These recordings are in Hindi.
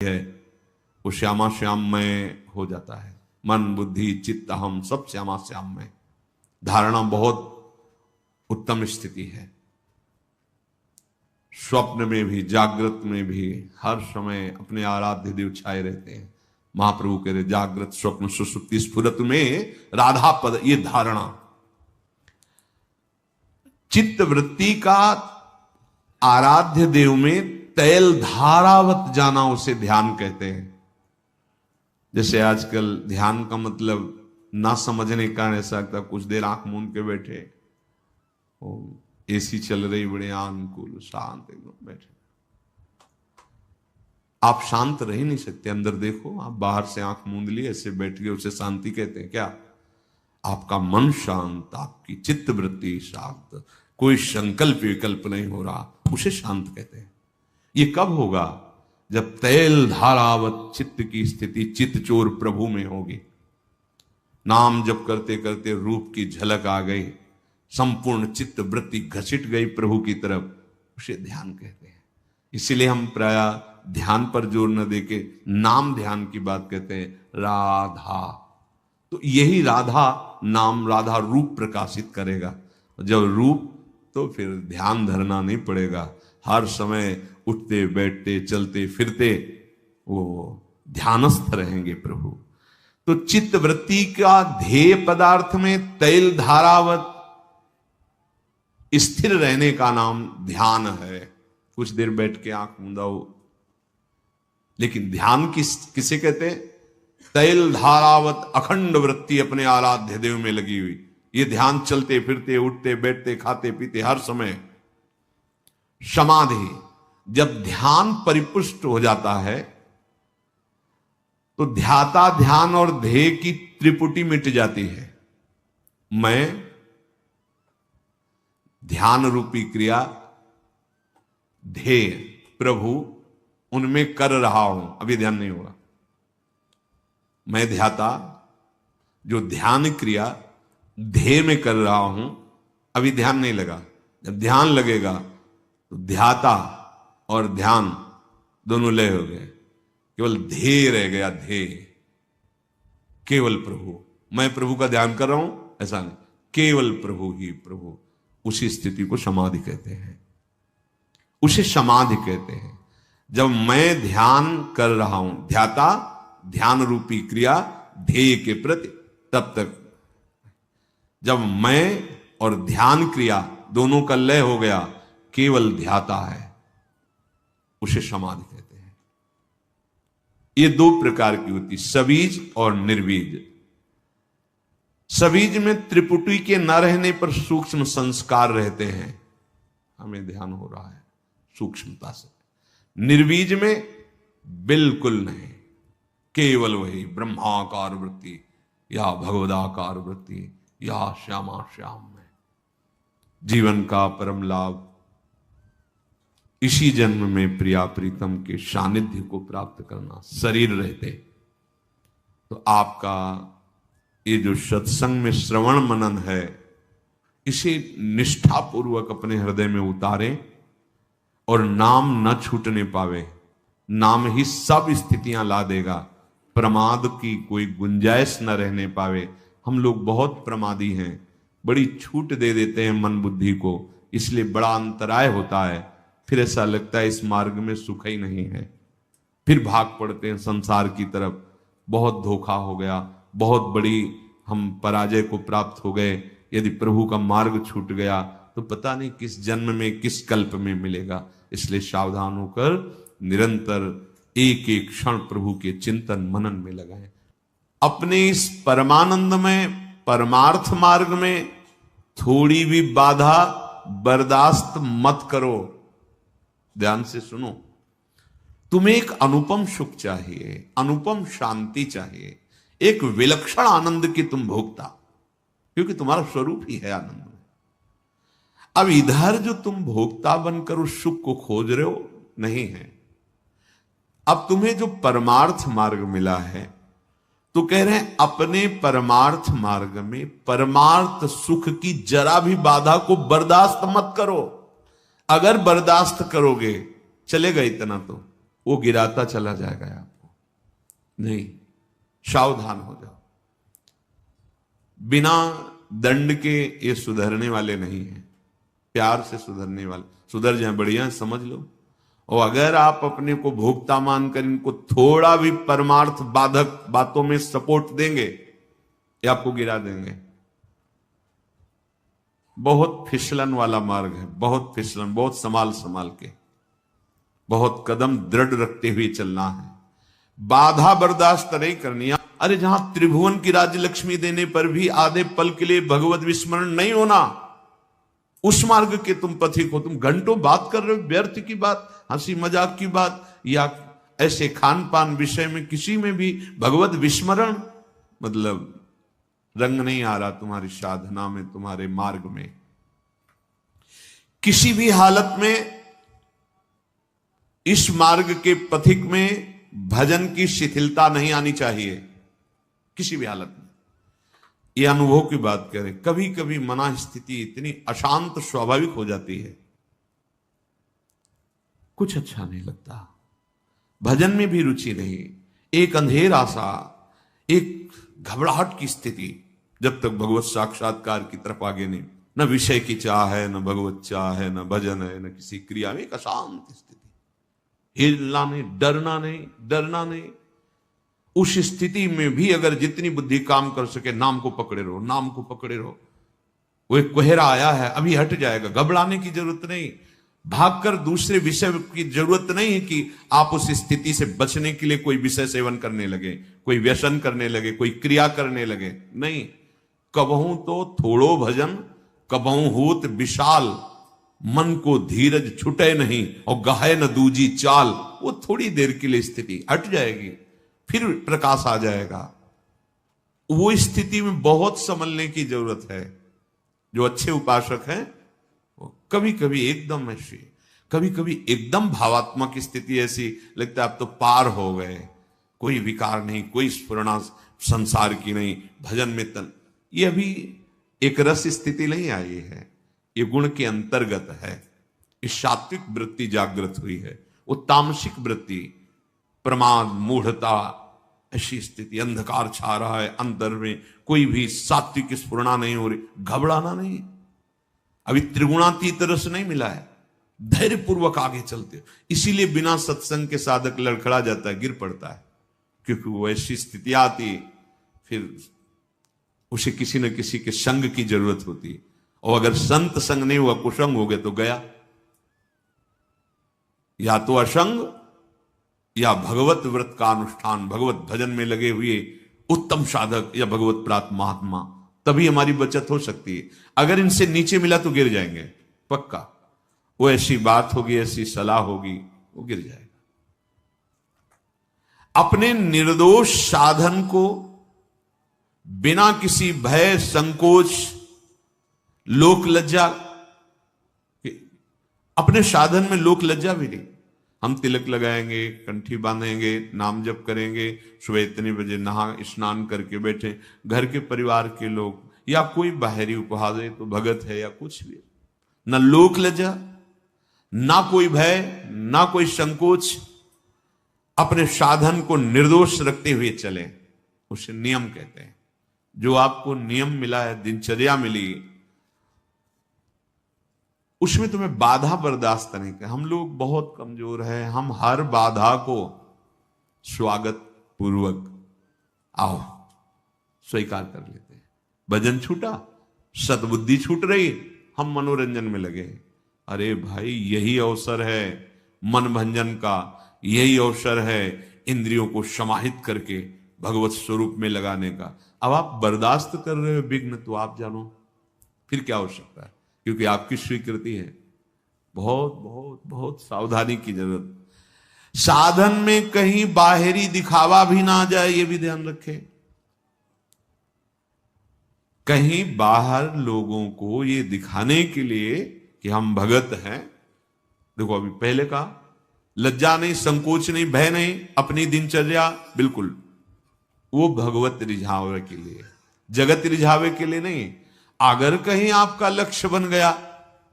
है वो श्यामा श्याममय हो जाता है। मन बुद्धि चित्त हम सब श्यामा श्याममय। धारणा बहुत उत्तम स्थिति है। स्वप्न में भी जागृत में भी हर समय अपने आराध्य देव छाए रहते हैं। महाप्रभु कह रहे जागृत स्वप्न सुसुप्ति स्फुरत में राधा पद, ये धारणा। चित्त वृत्ति का आराध्य देव में तैल धारावत जाना उसे ध्यान कहते हैं। जैसे आजकल ध्यान का मतलब ना समझने का कारण ऐसा लगता, कुछ देर आंख मूंद के बैठे, एसी चल रही, बड़े अनुकूल शांत एकदम बैठे। आप शांत रह ही नहीं सकते। अंदर देखो, आप बाहर से आंख मूंद ली, ऐसे बैठ गए, उसे शांति कहते हैं क्या? आपका मन शांत, आपकी चित्त वृत्ति शांत, कोई संकल्प विकल्प नहीं हो रहा, उसे शांत कहते हैं। ये कब होगा? जब तैल धारावत चित्त की स्थिति चित्त चोर प्रभु में होगी। नाम जप करते करते रूप की झलक आ गई, संपूर्ण चित्त वृत्ति घसीट गई प्रभु की तरफ, उसे ध्यान कहते हैं। इसीलिए हम प्रायः ध्यान पर जोर न देके नाम ध्यान की बात कहते हैं, राधा। तो यही राधा नाम, राधा रूप प्रकाशित करेगा। जब रूप, तो फिर ध्यान धरना नहीं पड़ेगा। हर समय उठते बैठते चलते फिरते वो ध्यानस्थ रहेंगे प्रभु। तो चित्त वृत्ति का ध्येय पदार्थ में तैल धारावत स्थिर रहने का नाम ध्यान है। कुछ देर बैठ के आंख मूंदाओ, लेकिन ध्यान किसे कहते हैं? तैल धारावत अखंड वृत्ति अपने आराध्य देव में लगी हुई। ये ध्यान चलते फिरते उठते बैठते खाते पीते हर समय। समाधि, जब ध्यान परिपुष्ट हो जाता है तो ध्याता ध्यान और ध्येय की त्रिपुटी मिट जाती है। मैं ध्यान रूपी क्रिया, ध्येय प्रभु, उनमें कर रहा हूं, अभी ध्यान नहीं होगा। मैं ध्याता, जो ध्यान क्रिया ध्येय में कर रहा हूं, अभी ध्यान नहीं लगा। जब ध्यान लगेगा तो ध्याता और ध्यान दोनों लय हो गए, केवल ध्येय रह गया। ध्येय केवल प्रभु, मैं प्रभु का ध्यान कर रहा हूं ऐसा नहीं, केवल प्रभु ही प्रभु। उसी स्थिति को समाधि कहते हैं, उसे समाधि कहते हैं। जब मैं ध्यान कर रहा हूं, ध्याता ध्यान रूपी क्रिया ध्येय के प्रति, तब तक जब मैं और ध्यान क्रिया दोनों का लय हो गया, केवल ध्याता है, उसे समाधि कहते हैं। ये दो प्रकार की होती, सबीज और निर्बीज। सबीज में त्रिपुटी के न रहने पर सूक्ष्म संस्कार रहते हैं, हमें ध्यान हो रहा है सूक्ष्मता से। निर्बीज में बिल्कुल नहीं, केवल वही ब्रह्माकार वृत्ति या भगवदाकार वृत्ति या श्यामा श्याम में। जीवन का परम लाभ इसी जन्म में प्रिया प्रीतम के सानिध्य को प्राप्त करना। शरीर रहते तो आपका ये जो सत्संग में श्रवण मनन है, इसे निष्ठापूर्वक अपने हृदय में उतारें और नाम न छूटने पावे। नाम ही सब स्थितियां ला देगा, प्रमाद की कोई गुंजाइश न रहने पावे। हम लोग बहुत प्रमादी हैं, बड़ी छूट दे देते हैं मन बुद्धि को, इसलिए बड़ा अंतराय होता है। फिर ऐसा लगता है इस मार्ग में सुख ही नहीं है, फिर भाग पड़ते हैं संसार की तरफ। बहुत धोखा हो गया, बहुत बड़ी हम पराजय को प्राप्त हो गए। यदि प्रभु का मार्ग छूट गया तो पता नहीं किस जन्म में किस कल्प में मिलेगा। इसलिए सावधान होकर निरंतर एक एक क्षण प्रभु के चिंतन मनन में लगाएं। अपने इस परमानंद में, परमार्थ मार्ग में थोड़ी भी बाधा बर्दाश्त मत करो। ध्यान से सुनो, तुम्हें एक अनुपम सुख चाहिए, अनुपम शांति चाहिए, एक विलक्षण आनंद की तुम भोगता, क्योंकि तुम्हारा स्वरूप ही है आनंद में। अब इधर जो तुम भोक्ता बनकर उस सुख को खोज रहे हो, नहीं है। अब तुम्हें जो परमार्थ मार्ग मिला है, तो कह रहे हैं अपने परमार्थ मार्ग में परमार्थ सुख की जरा भी बाधा को बर्दाश्त मत करो। अगर बर्दाश्त करोगे, चलेगा इतना तो वो गिराता चला जाएगा आपको। नहीं, सावधान हो जाओ। बिना दंड के ये सुधरने वाले नहीं है, प्यार से सुधरने वाले। सुधर जाए बढ़िया, समझ लो। और अगर आप अपने को भोक्ता मानकर इनको थोड़ा भी परमार्थ बाधक बातों में सपोर्ट देंगे, ये आपको गिरा देंगे। बहुत फिसलन वाला मार्ग है, बहुत फिसलन, बहुत संभाल संभाल के, बहुत कदम दृढ़ रखते हुए चलना है। बाधा बर्दाश्त नहीं करनी। अरे जहां त्रिभुवन की राज्य लक्ष्मी देने पर भी आधे पल के लिए भगवत विस्मरण नहीं होना, उस मार्ग के तुम पथिक हो। तुम घंटों बात कर रहे हो व्यर्थ की बात, हंसी मजाक की बात, या ऐसे खान पान विषय में किसी में भी भगवत विस्मरण, मतलब रंग नहीं आ रहा तुम्हारी साधना में, तुम्हारे मार्ग में। किसी भी हालत में इस मार्ग के पथिक में भजन की शिथिलता नहीं आनी चाहिए, किसी भी हालत में। यह अनुभव की बात करें, कभी कभी मना स्थिति इतनी अशांत स्वाभाविक हो जाती है, कुछ अच्छा नहीं लगता, भजन में भी रुचि नहीं, एक अंधेरा सा, एक घबराहट की स्थिति, जब तक भगवत साक्षात्कार की तरफ आगे नहीं। न विषय की चाह है, न भगवत चाह है, न भजन है, न किसी क्रिया में, एक अशांत स्थिति। हिलना नहीं, डरना नहीं, डरना नहीं। उस स्थिति में भी अगर जितनी बुद्धि काम कर सके, नाम को पकड़े रहो, नाम को पकड़े रहो। वो एक कोहरा आया है, अभी हट जाएगा, घबराने की जरूरत नहीं। भागकर दूसरे विषय की जरूरत नहीं है कि आप उस स्थिति से बचने के लिए कोई विषय सेवन करने लगे, कोई व्यसन करने लगे, कोई क्रिया करने लगे। नहीं, कबहू तो थोड़ो भजन, कबहू होत विशाल, मन को धीरज छुटे नहीं और गाहे न दूजी चाल। वो थोड़ी देर के लिए स्थिति हट जाएगी, फिर प्रकाश आ जाएगा। वो स्थिति में बहुत संभलने की जरूरत है। जो अच्छे उपासक हैं वो कभी कभी एकदम ऐसी, कभी कभी एकदम भावात्मक स्थिति ऐसी लगता है आप तो पार हो गए, कोई विकार नहीं, कोई स्फुरणा संसार की नहीं, भजन में तन। ये अभी एक रस स्थिति नहीं आई है, ये गुण के अंतर्गत है। इस सात्विक वृत्ति जागृत हुई है। वो तामसिक वृत्ति, प्रमाद, मूढ़ता, ऐसी स्थिति, अंधकार छा रहा है अंतर में, कोई भी सात्विक स्फुरणा नहीं हो रही, घबराना नहीं। अभी त्रिगुणातीत रस नहीं मिला है, धैर्य पूर्वक आगे चलते हो। इसीलिए बिना सत्संग के साधक लड़खड़ा जाता है, गिर पड़ता है, क्योंकि वो ऐसी स्थिति आती, फिर उसे किसी न किसी के संग की जरूरत होती। और अगर संत संग नहीं हुआ, कुसंग हो गए तो गया। या तो असंग या भगवत व्रत का अनुष्ठान, भगवत भजन में लगे हुए उत्तम साधक या भगवत प्राप्त महात्मा, तभी हमारी बचत हो सकती है। अगर इनसे नीचे मिला तो गिर जाएंगे पक्का। वो ऐसी बात होगी, ऐसी सलाह होगी, वो गिर जाएगा। अपने निर्दोष साधन को बिना किसी भय, संकोच, लोक लज्जा, अपने साधन में लोक लज्जा भी नहीं। हम तिलक लगाएंगे, कंठी बांधेंगे, नाम जप करेंगे, सुबह इतने बजे नहा स्नान करके बैठे, घर के परिवार के लोग या कोई बाहरी उपहार दे तो भगत है या कुछ भी, न लोक लज्जा, ना कोई भय, ना कोई संकोच। अपने साधन को निर्दोष रखते हुए चले, उसे नियम कहते हैं। जो आपको नियम मिला है, दिनचर्या मिली, उसमें तुम्हें बाधा बर्दाश्त नहीं कर। हम लोग बहुत कमजोर हैं, हम हर बाधा को स्वागत पूर्वक आओ स्वीकार कर लेते हैं। भजन छूटा, सद्बुद्धि छूट रही, हम मनोरंजन में लगे। अरे भाई, यही अवसर है मन भंजन का, यही अवसर है इंद्रियों को समाहित करके भगवत स्वरूप में लगाने का। अब आप बर्दाश्त कर रहे हो विघ्न, तो आप जानो फिर क्या हो सकता है, क्योंकि आपकी स्वीकृति है। बहुत बहुत बहुत सावधानी की जरूरत। साधन में कहीं बाहरी दिखावा भी ना आ जाए, ये भी ध्यान रखें। कहीं बाहर लोगों को ये दिखाने के लिए कि हम भगत हैं। देखो, अभी पहले का लज्जा नहीं, संकोच नहीं, भय नहीं, अपनी दिनचर्या बिल्कुल, वो भगवत रिझावे के लिए, जगत रिझावे के लिए नहीं। अगर कहीं आपका लक्ष्य बन गया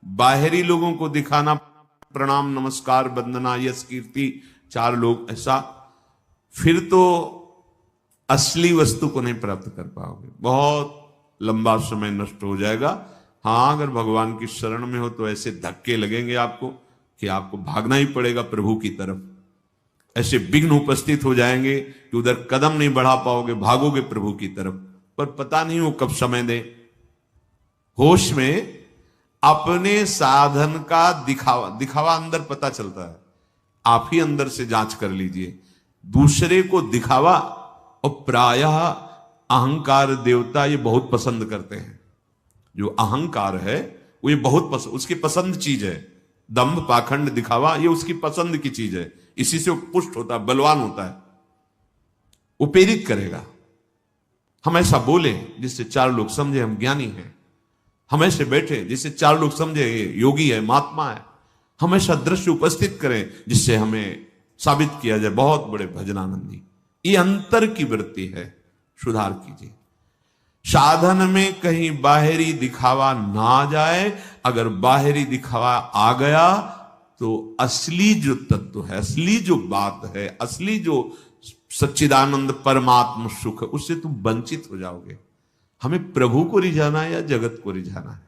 बाहरी लोगों को दिखाना, प्रणाम, नमस्कार, वंदना, यश, कीर्ति, चार लोग ऐसा, फिर तो असली वस्तु को नहीं प्राप्त कर पाओगे, बहुत लंबा समय नष्ट हो जाएगा। हाँ, अगर भगवान की शरण में हो तो ऐसे धक्के लगेंगे आपको कि आपको भागना ही पड़ेगा प्रभु की तरफ। ऐसे विघ्न उपस्थित हो जाएंगे कि उधर कदम नहीं बढ़ा पाओगे, भागोगे प्रभु की तरफ, पर पता नहीं वो कब समय दे। होश में अपने साधन का दिखावा अंदर पता चलता है, आप ही अंदर से जांच कर लीजिए। दूसरे को दिखावा, और प्रायः अहंकार देवता ये बहुत पसंद करते हैं। जो अहंकार है वो ये बहुत पसंद, उसकी पसंद चीज है। दंभ, पाखंड, दिखावा ये उसकी पसंद की चीज है। इसी से वो पुष्ट होता है, बलवान होता है, वो प्रेरित करेगा। हम ऐसा बोले जिससे चार लोग समझे हम ज्ञानी हैं, हम ऐसे बैठे जिससे चार लोग समझे ये योगी है, महात्मा है। हम ऐसा दृश्य उपस्थित करें जिससे हमें साबित किया जाए बहुत बड़े भजनानंदी। ये अंतर की वृत्ति है, सुधार कीजिए। साधन में कहीं बाहरी दिखावा ना जाए। अगर बाहरी दिखावा आ गया तो असली जो तत्व है, असली जो बात है, असली जो सच्चिदानंद परमात्म सुख, उससे तुम वंचित हो जाओगे। हमें प्रभु को रिझाना है या जगत को रिझाना है?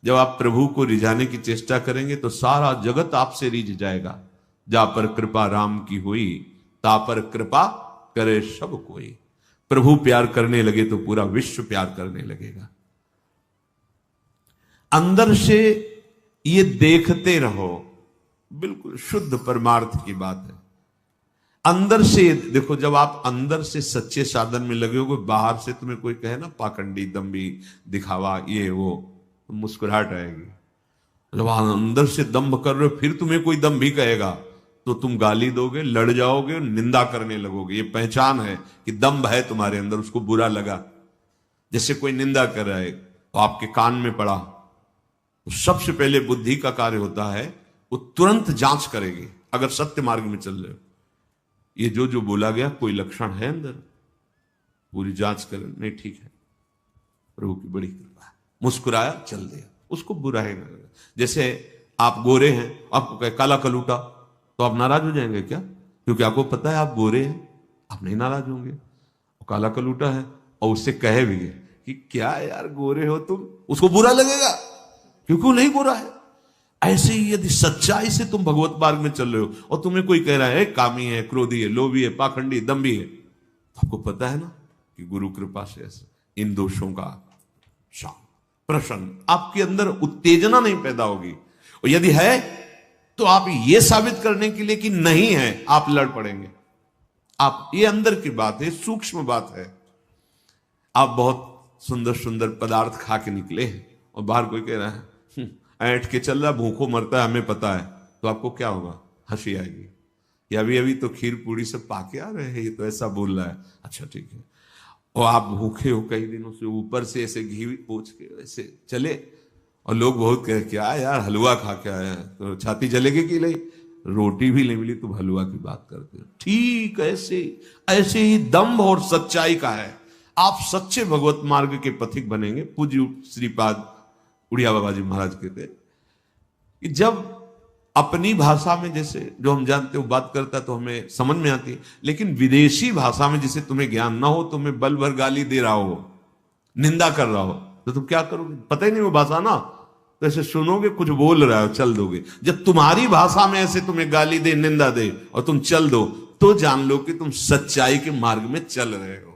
जब आप प्रभु को रिझाने की चेष्टा करेंगे तो सारा जगत आपसे रिझ जाएगा। जा पर कृपा राम की हुई, ता पर कृपा करे सब कोई। प्रभु प्यार करने लगे तो पूरा विश्व प्यार करने लगेगा। अंदर से ये देखते रहो, बिल्कुल शुद्ध परमार्थ की बात है। अंदर से देखो, जब आप अंदर से सच्चे साधन में लगे हो, बाहर से तुम्हें कोई कहे ना पाखंडी, दम्भी, दिखावा, ये वो, तो मुस्कुराहट आएगी। जब आप अंदर से दम्भ कर रहे हो, फिर तुम्हें कोई दम्भी कहेगा तो तुम गाली दोगे, लड़ जाओगे, निंदा करने लगोगे। ये पहचान है कि दम्भ है तुम्हारे अंदर, उसको बुरा लगा। जैसे कोई निंदा कर रहा है तो आपके कान में पड़ा, तो सबसे पहले बुद्धि का कार्य होता है, वो तुरंत जांच करेगी। अगर सत्य मार्ग में चल रहे हो, ये जो बोला गया कोई लक्षण है अंदर, पूरी जांच कर, नहीं ठीक है, प्रभु की बड़ी कृपा है, मुस्कुराया, चल दिया, उसको बुरा ही नहीं लगा। जैसे आप गोरे हैं, आपको कहे काला कलूटा, तो आप नाराज हो जाएंगे क्या? क्योंकि आपको पता है आप गोरे हैं, आप नहीं नाराज होंगे। काला कलूटा है और उससे कहे भी कि क्या यार गोरे हो तुम, उसको बुरा लगेगा क्योंकि वो नहीं गोरा है। ऐसे ही यदि सच्चाई से तुम भगवत मार्ग में चल रहे हो और तुम्हें कोई कह रहा है कामी है, क्रोधी है, लोभी है, पाखंडी, दम्भी है, तो आपको पता है ना कि गुरु कृपा से ऐसे इन दोषों का शांत, प्रसन्न, आपके अंदर उत्तेजना नहीं पैदा होगी। और यदि है तो आप ये साबित करने के लिए कि नहीं है, आप लड़ पड़ेंगे। आप, ये अंदर की बात है, सूक्ष्म बात है। आप बहुत सुंदर सुंदर पदार्थ खा के निकले हैं और बाहर कोई कह रहा है ऐंठ के चल रहा, भूखों मरता है, हमें पता है, तो आपको क्या होगा? हंसी आएगी। या अभी अभी तो खीर पूरी सब पाके आ रहे हैं, ये तो ऐसा बोल रहा है, अच्छा ठीक है। और आप भूखे हो कई दिनों से, ऊपर से ऐसे घी पोंछ के ऐसे चले, और लोग बहुत कहे क्या यार हलवा खा के आया है, तो छाती जलेगी कि नहीं, रोटी भी नहीं मिली तुम हलवा की बात करते हो। ठीक ऐसे ही दम्भ और सच्चाई का है। आप सच्चे भगवत मार्ग के पथिक बनेंगे। पूज्य श्रीपाद उड़िया बाबा जी महाराज कहते कि जब अपनी भाषा में जैसे जो हम जानते हो बात करता है तो हमें समझ में आती है, लेकिन विदेशी भाषा में जिसे तुम्हें ज्ञान ना हो, तुम्हें बल भर गाली दे रहा हो, निंदा कर रहा हो, तो तुम क्या करोगे? पता ही नहीं वो भाषा ना, तो ऐसे सुनोगे कुछ बोल रहा हो, चल दोगे। जब तुम्हारी भाषा में ऐसे तुम्हें गाली दे, निंदा दे और तुम चल दो, तो जान लो कि तुम सच्चाई के मार्ग में चल रहे हो।